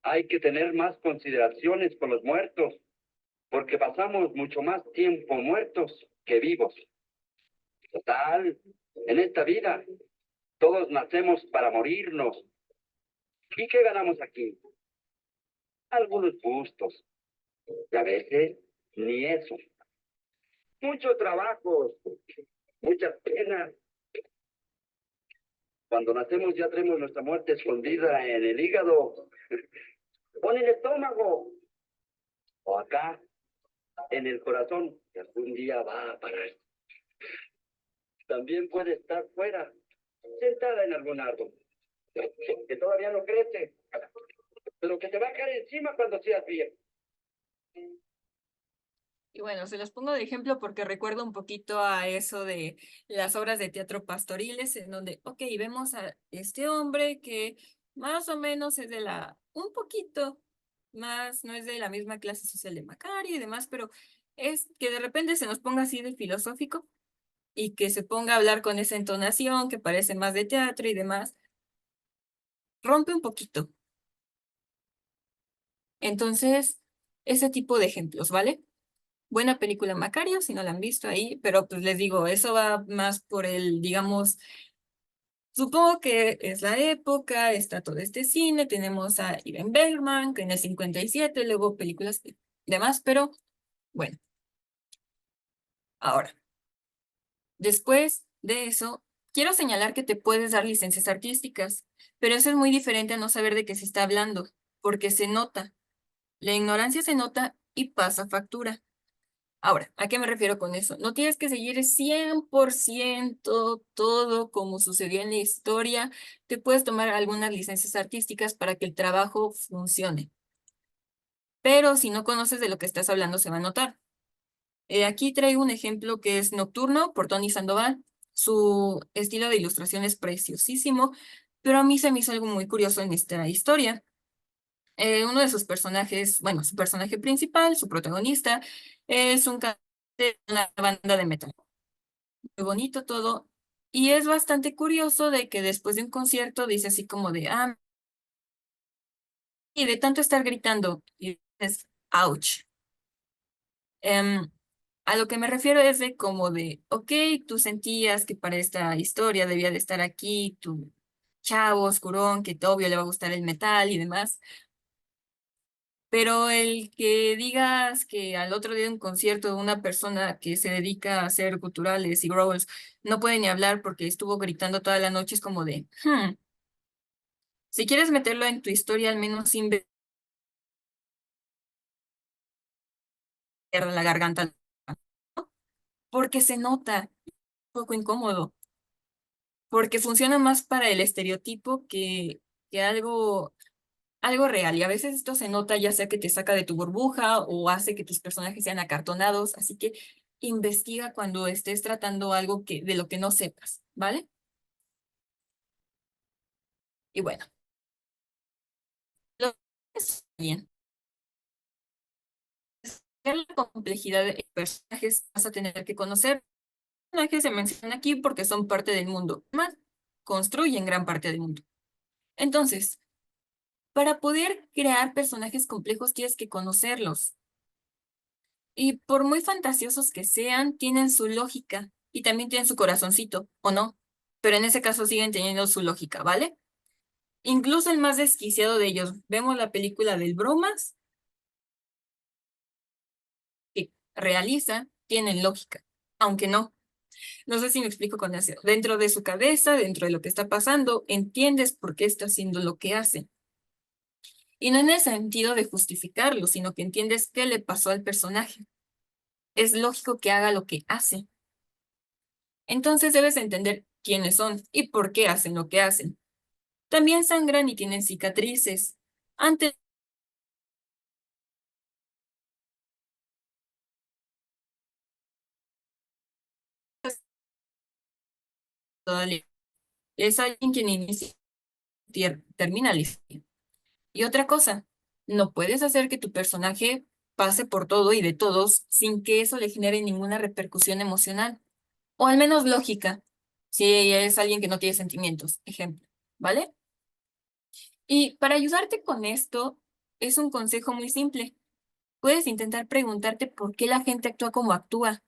Hay que tener más consideraciones con los muertos, porque pasamos mucho más tiempo muertos que vivos. Total, en esta vida todos nacemos para morirnos. ¿Y qué ganamos aquí? Algunos gustos, y a veces ni eso. Mucho trabajo, muchas penas. Cuando nacemos ya tenemos nuestra muerte escondida en el hígado o en el estómago o acá en el corazón, que algún día va a parar. También puede estar fuera, sentada en algún árbol, que todavía no crece, pero que te va a caer encima cuando seas viejo. Y bueno, se los pongo de ejemplo porque recuerdo un poquito a eso de las obras de teatro pastoriles, en donde, ok, vemos a este hombre que más o menos es un poquito más, no es de la misma clase social de Macario y demás, pero es que de repente se nos ponga así de filosófico y que se ponga a hablar con esa entonación que parece más de teatro y demás, rompe un poquito. Entonces, ese tipo de ejemplos, ¿vale? Buena película Macario, si no la han visto ahí, pero pues les digo, eso va más por el, digamos, supongo que es la época, está todo este cine, tenemos a Ivan Bergman, que en el 57, luego películas y demás, pero bueno, ahora, después de eso, quiero señalar que te puedes dar licencias artísticas, pero eso es muy diferente a no saber de qué se está hablando, porque se nota, la ignorancia se nota y pasa factura. Ahora, ¿a qué me refiero con eso? No tienes que seguir 100% todo como sucedió en la historia. Te puedes tomar algunas licencias artísticas para que el trabajo funcione. Pero si no conoces de lo que estás hablando, se va a notar. Aquí traigo un ejemplo que es Nocturno por Tony Sandoval. Su estilo de ilustración es preciosísimo, pero a mí se me hizo algo muy curioso en esta historia. Uno de sus personajes, bueno, su personaje principal, su protagonista, es un cantante de una banda de metal. Muy bonito todo. Y es bastante curioso de que después de un concierto dice así como de, y de tanto estar gritando, y es, ouch. Em, a lo que me refiero es de como de, ok, tú sentías que para esta historia debía de estar aquí tu chavo oscurón, que obvio le va a gustar el metal y demás. Pero el que digas que al otro día de un concierto de una persona que se dedica a hacer culturales y growls no puede ni hablar porque estuvo gritando toda la noche es como de, si quieres meterlo en tu historia, al menos sin ver la garganta, porque se nota un poco incómodo, porque funciona más para el estereotipo que algo real. Y a veces esto se nota ya sea que te saca de tu burbuja o hace que tus personajes sean acartonados. Así que investiga cuando estés tratando algo de lo que no sepas, ¿vale? Y bueno, lo es bien. La complejidad de personajes vas a tener que conocer. Personajes se mencionan aquí porque son parte del mundo. Más construyen gran parte del mundo. Entonces, para poder crear personajes complejos tienes que conocerlos. Y por muy fantasiosos que sean, tienen su lógica y también tienen su corazoncito, ¿o no? Pero en ese caso siguen teniendo su lógica, ¿vale? Incluso el más desquiciado de ellos. Vemos la película del Bromas, que realiza, tienen lógica, aunque no. No sé si me explico con eso. Dentro de su cabeza, dentro de lo que está pasando, entiendes por qué está haciendo lo que hace. Y no en el sentido de justificarlo, sino que entiendes qué le pasó al personaje. Es lógico que haga lo que hace. Entonces debes entender quiénes son y por qué hacen lo que hacen. También sangran y tienen cicatrices. Antes todavía es alguien quien inicia termina la historia. Y otra cosa, no puedes hacer que tu personaje pase por todo y de todos sin que eso le genere ninguna repercusión emocional, o al menos lógica, si es alguien que no tiene sentimientos, ejemplo, ¿vale? Y para ayudarte con esto, es un consejo muy simple. Puedes intentar preguntarte por qué la gente actúa como actúa.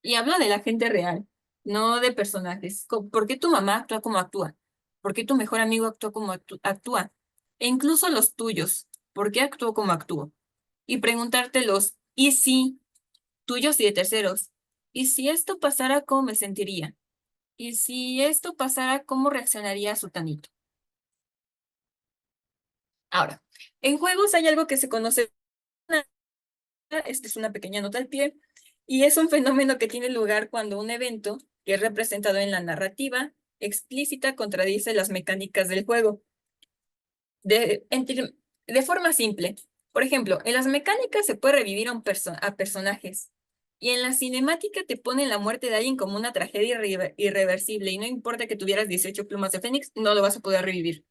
Y hablo de la gente real, no de personajes. ¿Por qué tu mamá actúa como actúa? ¿Por qué tu mejor amigo actúa como actúa? E incluso los tuyos, ¿por qué actúo como actúo? Y preguntártelos, ¿y si tuyos y de terceros? ¿Y si esto pasara, cómo me sentiría? Y si esto pasara, ¿cómo reaccionaría Sutanito? Ahora, en juegos hay algo que se conoce, esta es una pequeña nota al pie, y es un fenómeno que tiene lugar cuando un evento que es representado en la narrativa explícita contradice las mecánicas del juego. De forma simple, por ejemplo, en las mecánicas se puede revivir a personajes, y en la cinemática te ponen la muerte de alguien como una tragedia irreversible, y no importa que tuvieras 18 plumas de Fénix, no lo vas a poder revivir.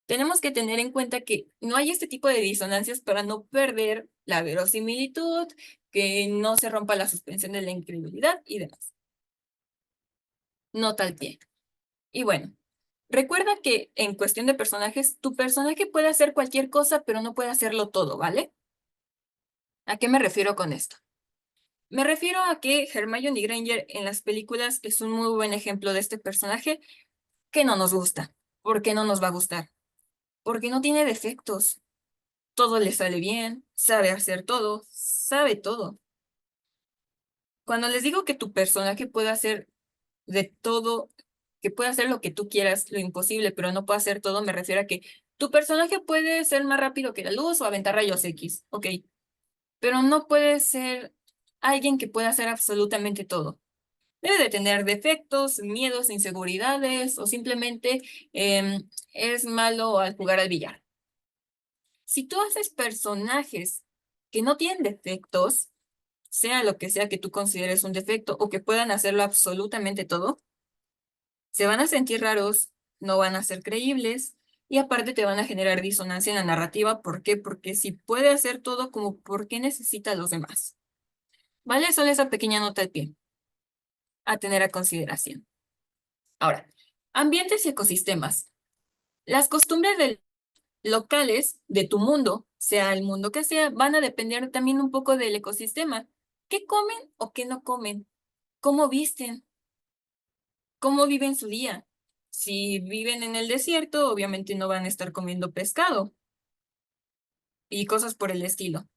Tenemos que tener en cuenta que no hay este tipo de disonancias para no perder la verosimilitud, que no se rompa la suspensión de la incredulidad y demás. Nota al pie. Y bueno, recuerda que en cuestión de personajes, tu personaje puede hacer cualquier cosa, pero no puede hacerlo todo, ¿vale? ¿A qué me refiero con esto? Me refiero a que Hermione Granger en las películas es un muy buen ejemplo de este personaje que no nos gusta. ¿Por qué no nos va a gustar? Porque no tiene defectos. Todo le sale bien, sabe hacer todo, sabe todo. Cuando les digo que tu personaje puede hacer de todo, que puede hacer lo que tú quieras, lo imposible, pero no puede hacer todo, me refiero a que tu personaje puede ser más rápido que la luz o aventar rayos X, ok, pero no puede ser alguien que pueda hacer absolutamente todo. Debe de tener defectos, miedos, inseguridades o simplemente es malo al jugar al billar. Si tú haces personajes que no tienen defectos, sea lo que sea que tú consideres un defecto o que puedan hacerlo absolutamente todo, se van a sentir raros, no van a ser creíbles y aparte te van a generar disonancia en la narrativa. ¿Por qué? Porque si puede hacer todo, como ¿por qué necesita a los demás? ¿Vale? Solo esa pequeña nota al pie a tener a consideración. Ahora, ambientes y ecosistemas. Las costumbres locales de tu mundo, sea el mundo que sea, van a depender también un poco del ecosistema. ¿Qué comen o qué no comen? ¿Cómo visten? ¿Cómo viven su día? Si viven en el desierto, obviamente no van a estar comiendo pescado y cosas por el estilo.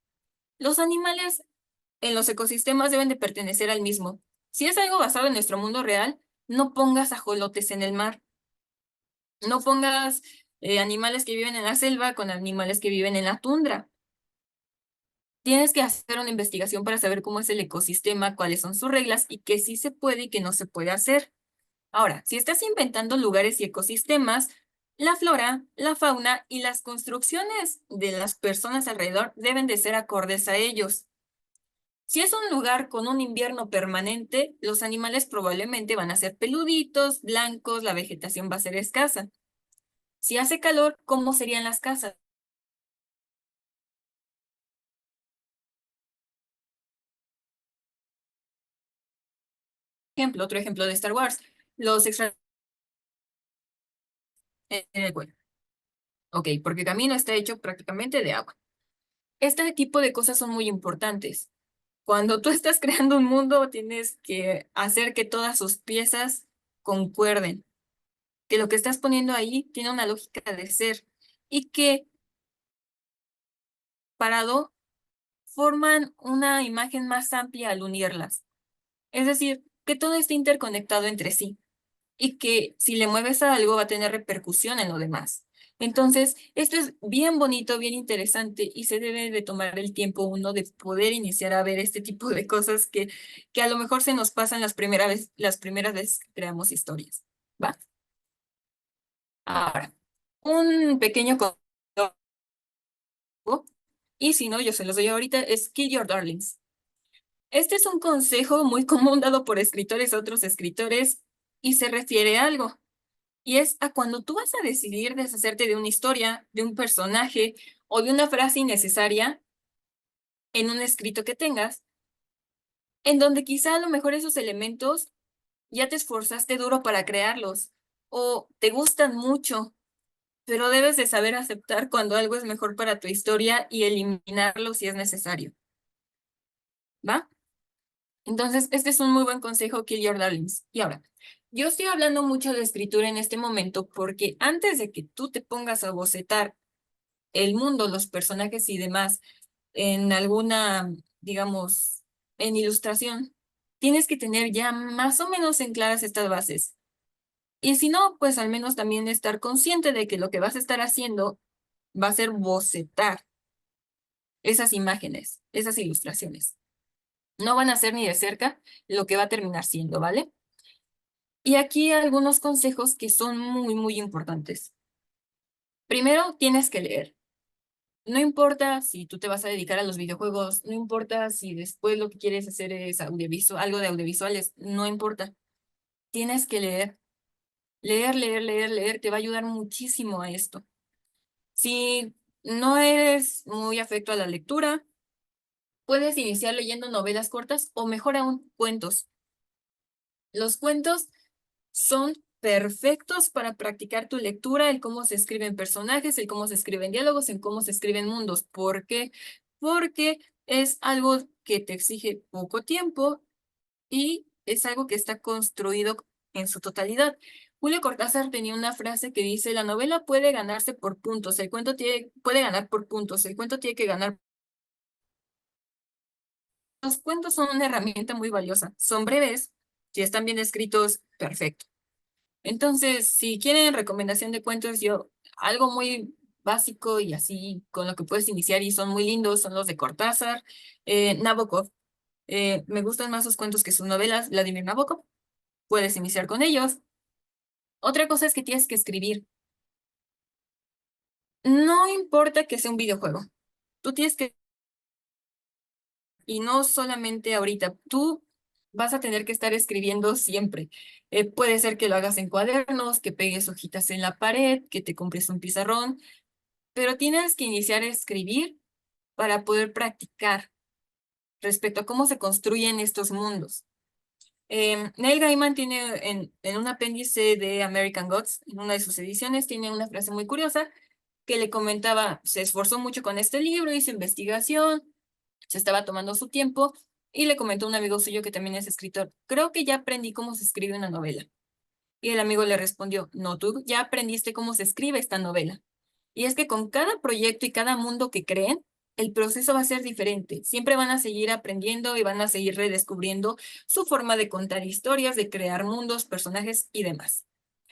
Los animales en los ecosistemas deben de pertenecer al mismo. Si es algo basado en nuestro mundo real, no pongas ajolotes en el mar. No pongas animales que viven en la selva con animales que viven en la tundra. Tienes que hacer una investigación para saber cómo es el ecosistema, cuáles son sus reglas y qué sí se puede y qué no se puede hacer. Ahora, si estás inventando lugares y ecosistemas, la flora, la fauna y las construcciones de las personas alrededor deben de ser acordes a ellos. Si es un lugar con un invierno permanente, los animales probablemente van a ser peluditos, blancos, la vegetación va a ser escasa. Si hace calor, ¿cómo serían las casas? Otro ejemplo de Star Wars, los extra en el vuelo. Ok, porque el camino está hecho prácticamente de agua. Este tipo de cosas son muy importantes. Cuando tú estás creando un mundo, tienes que hacer que todas sus piezas concuerden, que lo que estás poniendo ahí tiene una lógica de ser y que parado forman una imagen más amplia al unirlas. Es decir, que todo esté interconectado entre sí y que si le mueves a algo va a tener repercusión en lo demás. Entonces, esto es bien bonito, bien interesante y se debe de tomar el tiempo uno de poder iniciar a ver este tipo de cosas que a lo mejor se nos pasan las primeras veces que creamos historias. ¿Va? Ahora, un pequeño consejo, y si no, yo se los doy ahorita, es Kill Your Darlings. Este es un consejo muy común dado por escritores a otros escritores y se refiere a algo. Y es a cuando tú vas a decidir deshacerte de una historia, de un personaje o de una frase innecesaria en un escrito que tengas, en donde quizá a lo mejor esos elementos ya te esforzaste duro para crearlos o te gustan mucho, pero debes de saber aceptar cuando algo es mejor para tu historia y eliminarlo si es necesario. ¿Va? Entonces, este es un muy buen consejo, Kill Your Darlings. Y ahora, yo estoy hablando mucho de escritura en este momento porque antes de que tú te pongas a bocetar el mundo, los personajes y demás en alguna, digamos, en ilustración, tienes que tener ya más o menos en claras estas bases. Y si no, pues al menos también estar consciente de que lo que vas a estar haciendo va a ser bocetar esas imágenes, esas ilustraciones. No van a ser ni de cerca lo que va a terminar siendo, ¿vale? Y aquí algunos consejos que son muy, muy importantes. Primero, tienes que leer. No importa si tú te vas a dedicar a los videojuegos, no importa si después lo que quieres hacer es audiovisual, algo de audiovisuales, no importa. Tienes que leer. Leer, leer, leer, leer te va a ayudar muchísimo a esto. Si no eres muy afecto a la lectura, puedes iniciar leyendo novelas cortas o mejor aún, cuentos. Los cuentos son perfectos para practicar tu lectura, el cómo se escriben personajes, el cómo se escriben diálogos, el cómo se escriben mundos. ¿Por qué? Porque es algo que te exige poco tiempo y es algo que está construido en su totalidad. Julio Cortázar tenía una frase que dice, la novela puede ganarse por puntos, el cuento puede ganar por puntos, el cuento tiene que ganar. Los cuentos son una herramienta muy valiosa, son breves, si están bien escritos, perfecto. Entonces, si quieren recomendación de cuentos, yo, algo muy básico y así con lo que puedes iniciar y son muy lindos, son los de Cortázar, Nabokov. Me gustan más sus cuentos que sus novelas, Vladimir Nabokov. Puedes iniciar con ellos. Otra cosa es que tienes que escribir. No importa que sea un videojuego. Tú tienes que, y no solamente ahorita, tú vas a tener que estar escribiendo siempre. Puede ser que lo hagas en cuadernos, que pegues hojitas en la pared, que te compres un pizarrón, pero tienes que iniciar a escribir para poder practicar respecto a cómo se construyen estos mundos. Neil Gaiman tiene en un apéndice de American Gods, en una de sus ediciones, tiene una frase muy curiosa que le comentaba, se esforzó mucho con este libro, hizo investigación, se estaba tomando su tiempo y le comentó a un amigo suyo que también es escritor, creo que ya aprendí cómo se escribe una novela. Y el amigo le respondió, no, tú ya aprendiste cómo se escribe esta novela. Y es que con cada proyecto y cada mundo que creen, el proceso va a ser diferente. Siempre van a seguir aprendiendo y van a seguir redescubriendo su forma de contar historias, de crear mundos, personajes y demás.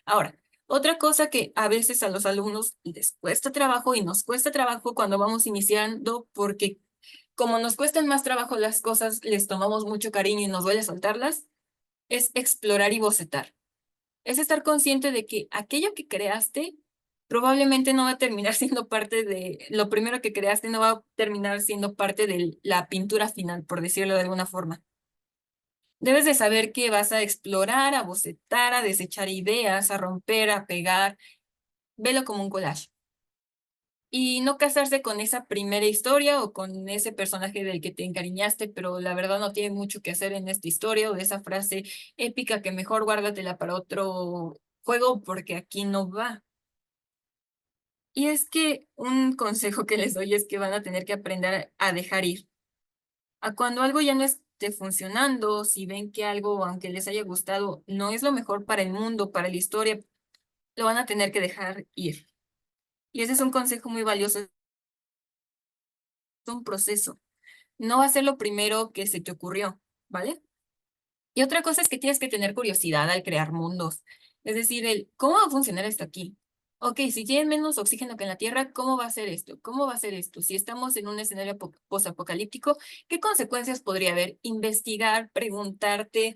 Ahora, otra cosa que a veces a los alumnos les cuesta trabajo y nos cuesta trabajo cuando vamos iniciando, porque como nos cuestan más trabajo las cosas, les tomamos mucho cariño y nos duele soltarlas, es explorar y bocetar. Es estar consciente de que aquello que creaste probablemente no va a terminar siendo parte de, lo primero que creaste no va a terminar siendo parte de la pintura final, por decirlo de alguna forma. Debes de saber que vas a explorar, a bocetar, a desechar ideas, a romper, a pegar. Velo como un collage. Y no casarse con esa primera historia o con ese personaje del que te encariñaste, pero la verdad no tiene mucho que hacer en esta historia o de esa frase épica que mejor guárdatela para otro juego porque aquí no va. Y es que un consejo que les doy es que van a tener que aprender a dejar ir. A cuando algo ya no esté funcionando, si ven que algo, aunque les haya gustado, no es lo mejor para el mundo, para la historia, lo van a tener que dejar ir. Y ese es un consejo muy valioso, es un proceso. No va a ser lo primero que se te ocurrió, ¿vale? Y otra cosa es que tienes que tener curiosidad al crear mundos. Es decir, ¿cómo va a funcionar esto aquí? Ok, si tienen menos oxígeno que en la Tierra, ¿cómo va a ser esto? ¿Cómo va a ser esto? Si estamos en un escenario posapocalíptico, ¿qué consecuencias podría haber? Investigar, preguntarte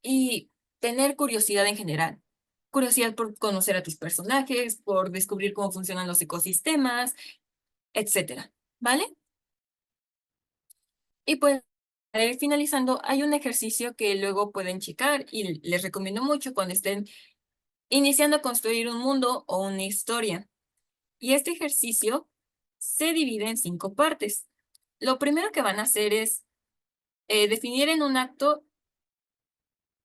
y tener curiosidad en general. Curiosidad por conocer a tus personajes, por descubrir cómo funcionan los ecosistemas, etcétera. ¿Vale? Y pues, para ir finalizando, hay un ejercicio que luego pueden checar y les recomiendo mucho cuando estén iniciando a construir un mundo o una historia. Y este ejercicio se divide en 5 partes. Lo primero que van a hacer es definir en un acto,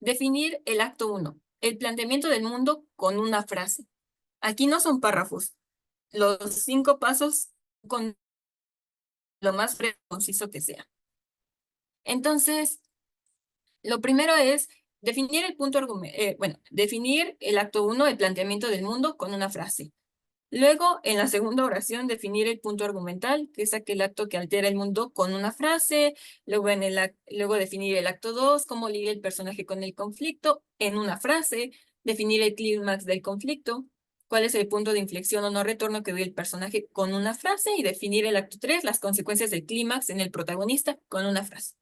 definir el acto 1, el planteamiento del mundo con una frase. Aquí no son párrafos. Los 5 pasos con lo más breve y conciso que sea. Entonces, lo primero es definir el punto bueno, definir el acto 1, el planteamiento del mundo con una frase. Luego, en la segunda oración, definir el punto argumental, que es aquel acto que altera el mundo con una frase. Luego, luego definir el acto 2, cómo lidia el personaje con el conflicto en una frase. Definir el clímax del conflicto, cuál es el punto de inflexión o no retorno que vive el personaje con una frase. Y definir el acto 3, las consecuencias del clímax en el protagonista con una frase.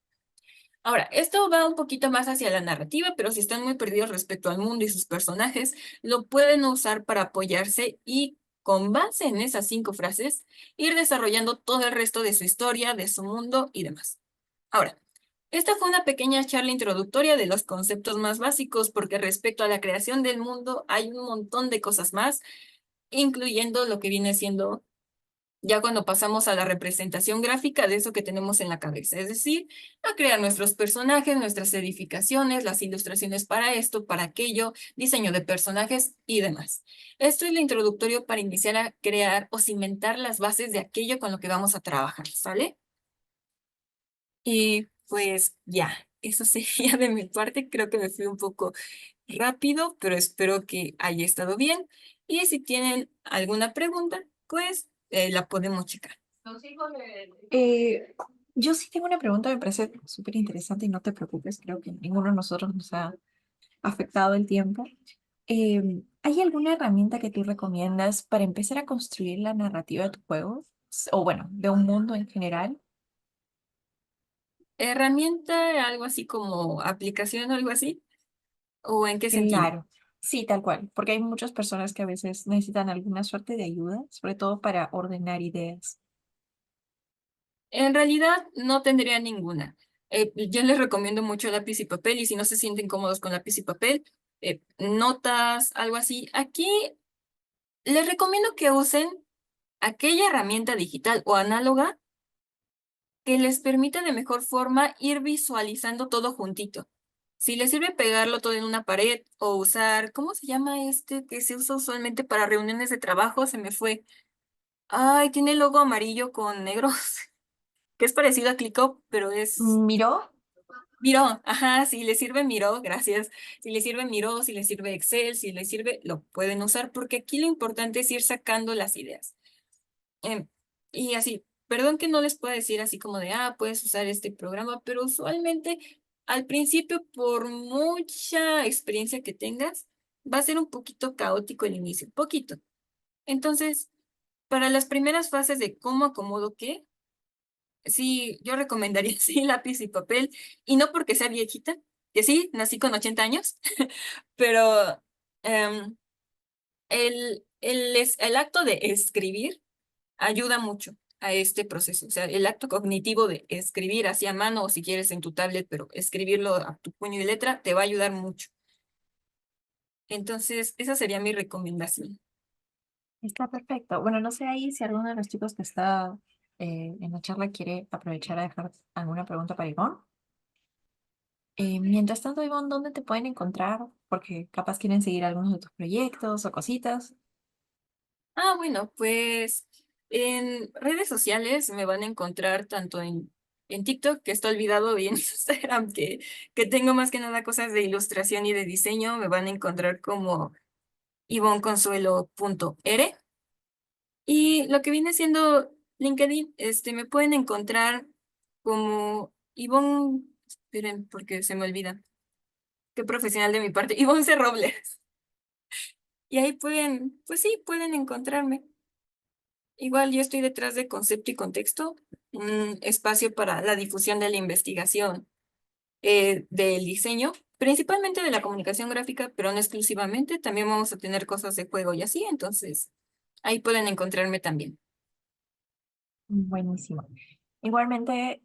Ahora, esto va un poquito más hacia la narrativa, pero si están muy perdidos respecto al mundo y sus personajes, lo pueden usar para apoyarse y con base en esas 5 frases, ir desarrollando todo el resto de su historia, de su mundo y demás. Ahora, esta fue una pequeña charla introductoria de los conceptos más básicos, porque respecto a la creación del mundo hay un montón de cosas más, incluyendo lo que viene siendo ya cuando pasamos a la representación gráfica de eso que tenemos en la cabeza, es decir, a crear nuestros personajes, nuestras edificaciones, las ilustraciones para esto, para aquello, diseño de personajes y demás. Esto es lo introductorio para iniciar a crear o cimentar las bases de aquello con lo que vamos a trabajar, ¿sale? Y pues ya, eso sería de mi parte. Creo que me fui un poco rápido, pero espero que haya estado bien. Y si tienen alguna pregunta, pues la podemos checar. Eh, yo sí tengo una pregunta, me parece súper interesante y no te preocupes, creo que ninguno de nosotros nos ha afectado el tiempo. ¿Hay alguna herramienta que tú recomiendas para empezar a construir la narrativa de tu juego? O bueno, de un mundo en general. ¿Herramienta, algo así como aplicación o algo así? ¿O en qué sentido? Claro, sí, tal cual, porque hay muchas personas que a veces necesitan alguna suerte de ayuda, sobre todo para ordenar ideas. En realidad no tendría ninguna. Yo les recomiendo mucho lápiz y papel y si no se sienten cómodos con lápiz y papel, notas, algo así. Aquí les recomiendo que usen aquella herramienta digital o análoga que les permita de mejor forma ir visualizando todo juntito. Si les sirve pegarlo todo en una pared o usar, ¿cómo se llama este que se usa usualmente para reuniones de trabajo? Se me fue. Ay, tiene el logo amarillo con negros, que es parecido a ClickUp, pero es ¿Miró? Miro. Ajá, si les sirve Miro, gracias. Si les sirve Miro, si les sirve Excel, si les sirve, lo pueden usar porque aquí lo importante es ir sacando las ideas. Em, y así, perdón que no les pueda decir así como de, puedes usar este programa, pero usualmente al principio, por mucha experiencia que tengas, va a ser un poquito caótico el inicio, poquito. Entonces, para las primeras fases de cómo acomodo qué, sí, yo recomendaría sí lápiz y papel, y no porque sea viejita, que sí, nací con 80 años, pero em, el acto de escribir ayuda mucho a este proceso. O sea, el acto cognitivo de escribir hacia mano o si quieres en tu tablet, pero escribirlo a tu puño y letra te va a ayudar mucho. Entonces, esa sería mi recomendación. Está perfecto. Bueno, no sé ahí si alguno de los chicos que está en la charla quiere aprovechar a dejar alguna pregunta para Ivonne. Mientras tanto, Ivonne, ¿dónde te pueden encontrar? Porque capaz quieren seguir algunos de tus proyectos o cositas. Bueno, pues en redes sociales me van a encontrar tanto en TikTok, que está olvidado, y en Instagram, que tengo más que nada cosas de ilustración y de diseño. Me van a encontrar como ivonconsuelo.r. Y lo que viene siendo LinkedIn, me pueden encontrar como Ivonne, esperen, porque se me olvida. Qué profesional de mi parte, Ivonne C. Robles. Y ahí pueden, pues sí, pueden encontrarme. Igual yo estoy detrás de Concepto y Contexto, un espacio para la difusión de la investigación, del diseño, principalmente de la comunicación gráfica, pero no exclusivamente. También vamos a tener cosas de juego y así, entonces ahí pueden encontrarme también. Buenísimo. Igualmente,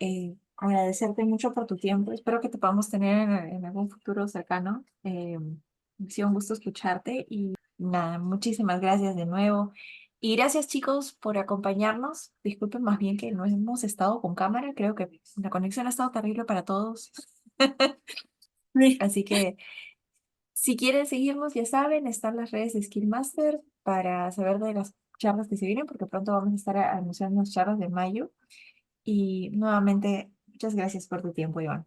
agradecerte mucho por tu tiempo. Espero que te podamos tener en algún futuro cercano. Ha sido un gusto escucharte y nada, muchísimas gracias de nuevo. Y gracias chicos por acompañarnos. Disculpen más bien que no hemos estado con cámara. Creo que la conexión ha estado terrible para todos. Sí. Así que si quieren seguirnos, ya saben, están las redes de Skillmaster para saber de las charlas que se vienen, porque pronto vamos a estar anunciando las charlas de mayo. Y nuevamente, muchas gracias por tu tiempo, Iván.